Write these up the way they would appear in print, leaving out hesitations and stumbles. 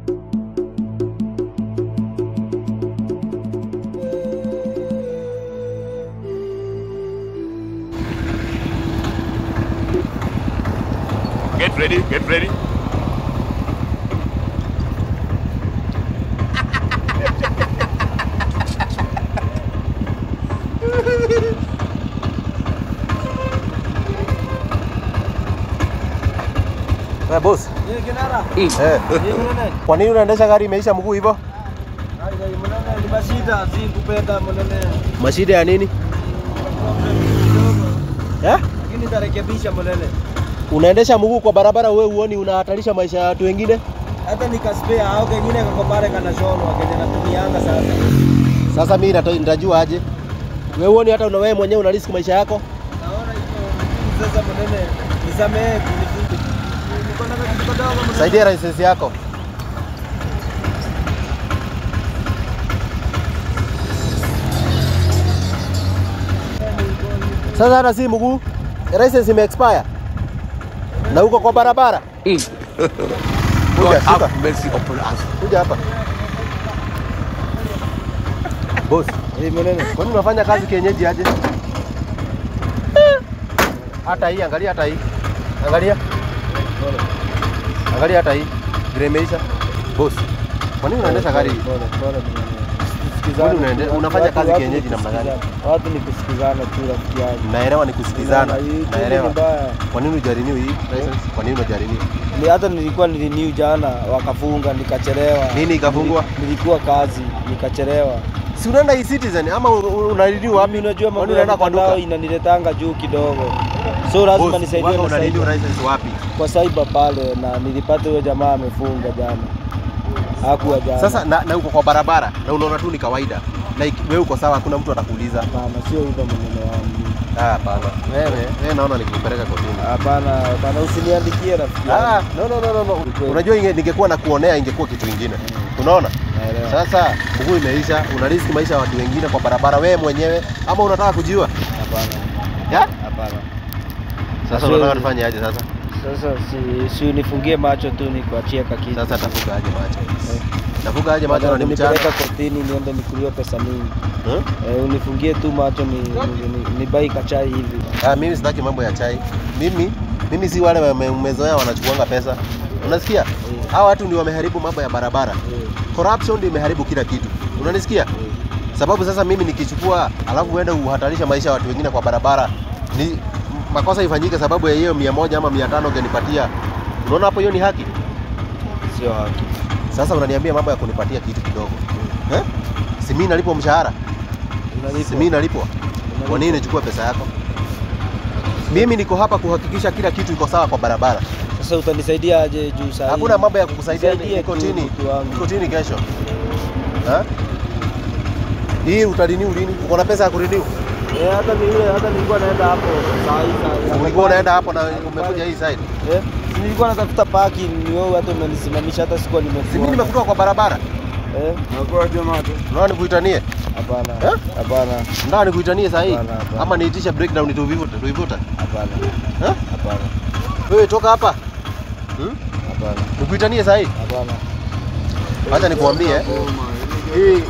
Get ready, get ready. Boss. Kwa nini unaendesha gari imeisha mguu hivyo? Ni mashida sikupenda mwanene. Mashida ya nini? Lakini tarekebisha mwanene. Unaendesha mguu kwa barabara wewe uoni unahatarisha maisha ya watu wengine? Hata nikaspea au kengine kako pale kana shono akende natumianga sasa. Sasa mimi nitajua aje? Wewe uoni hata wewe mwenyewe una risk maisha yako? Naona hiyo sasa mwanene nisamee kunifunga. Saidia license yako. Sasa hata si mguu, license ime expire. Na uko kwa barabara. God have mercy upon us. Kuja hapa. Boss, Mwanene. kwa nini unafanya kazi kienyeji aje? Hata hii, angalia hata hii. Angalia. Angalia hata hii. Vile imeisha. Boss, kwa nini unaendesha gari? Unafanya kazi kienyeji namna gani? Watu ni kusikizana tu rafiki yangu. Naelewa ni kusikizana. Naelewa. Kwa nini hujarenew hii license? Kwa nini hujarenew? Ni hata nilikuwa nirenew jana wakafunga nikachelewa. Nini ikafungwa? Nilikuwa kazi nikachelewa. Si unaenda e-Citizen ama unarenew wapi? Unajua mambo unaenda kwa duka inaniletanga juu kidogo. So lazima nisaidie na unarenew license wapi? Kwa cyber pale na nilipata huyo jamaa amefunga jana. Hakuwa jana. Sasa na uko kwa barabara na unaona tu ni kawaida. Like wewe uko sawa, hakuna mtu atakuuliza. Hapana, sio hivyo maneno yangu. Hapana. Wewe naona nikupeleka kotini. Hapana, usiniandikie rafiki yangu. No. Unajua ningekuwa na kuonea ingekuwa kitu kingine. Unaona? Sasa mguu imeisha, una risk maisha ya watu wengine kwa barabara wewe mwenyewe ama unataka kujiua? Hapana. Hapana. Sasa unataka tufanye aje sasa? Sasa si unifungie macho tu nikuachie kakitu. Sasa tafuga aje macho? Nafuga aje macho na ni mchana? Nipeleka kotini niende nikuliwe pesa mingi. Unifungie tu macho ni bai kachai hivi. Mimi sitaki mambo ya chai. Mimi si wale wamezoea wanachukuanga pesa. Unasikia? Hao watu ndio wameharibu mambo ya barabara. Corruption ndio imeharibu kila kitu. Unanisikia? Sababu sasa mimi nikichukua alafu uende uhatarisha maisha ya watu wengine kwa barabara, ni makosa ifanyike sababu ya hiyo 100 ama 500 ungenipatia. Unaona hapo hiyo ni haki? Sio haki. Sasa unaniambia mambo ya kunipatia kitu kidogo. Si mimi nalipo mshahara? Si mimi nalipo. Kwa nini nichukue pesa yako? Mimi niko hapa kuhakikisha kila kitu iko sawa kwa barabara. Sasa utanisaidia aje juu sasa? Hakuna mambo ya kukusaidia, niko chini kesho. Hii utarenew lini? Uko na pesa ya kurenew? Hata nilikuwa naenda hapo saa hii. Ulikuwa unaenda hapo na umekuja hii side? Nilikuwa natafuta parking, ni wewe hata umenisimamisha hata sikuwa nimekuwa. Mimi nimekutoka kwa barabara. Nakuwa jamaa tu. Unaona nikuitanie? Hapana. Hapana. Ndio nikuitanie saa hii. Ama niitisha breakdown tuivuta. Hapana. Hapana. Wewe toka hapa. Hapana. Nikuitanie saa hii? Hapana. Acha nikuambie. Hii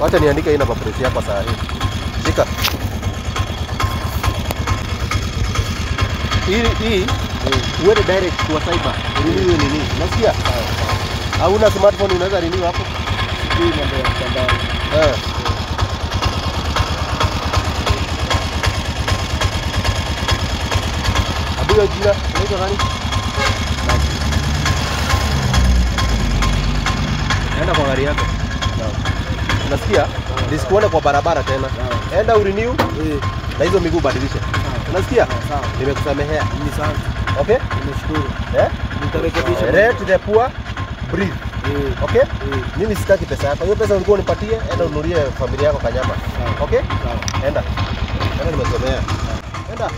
wacha niandike hii namba plate yako saa hii. Shika. Hii uende direct kwa cyber. Renew nini? Nasikia? Hauna smartphone unaweza renew hapo? Hii mambo ya mtandao. Abiyo jina, unaitwa nani? Enda kwa gari yako. Unasikia? Nisikuone kwa barabara tena. Enda urenew na hizo miguu badilisha. Unasikia? Nimekusamehea. Okay? Nimeshukuru. Nitarekebisha. Rate the poor, breathe. Okay? Mimi sitaki pesa yako. Hiyo pesa ulikuwa unipatie, enda ununulie familia yako kanyama. Okay? Enda. Nimesomea. Enda.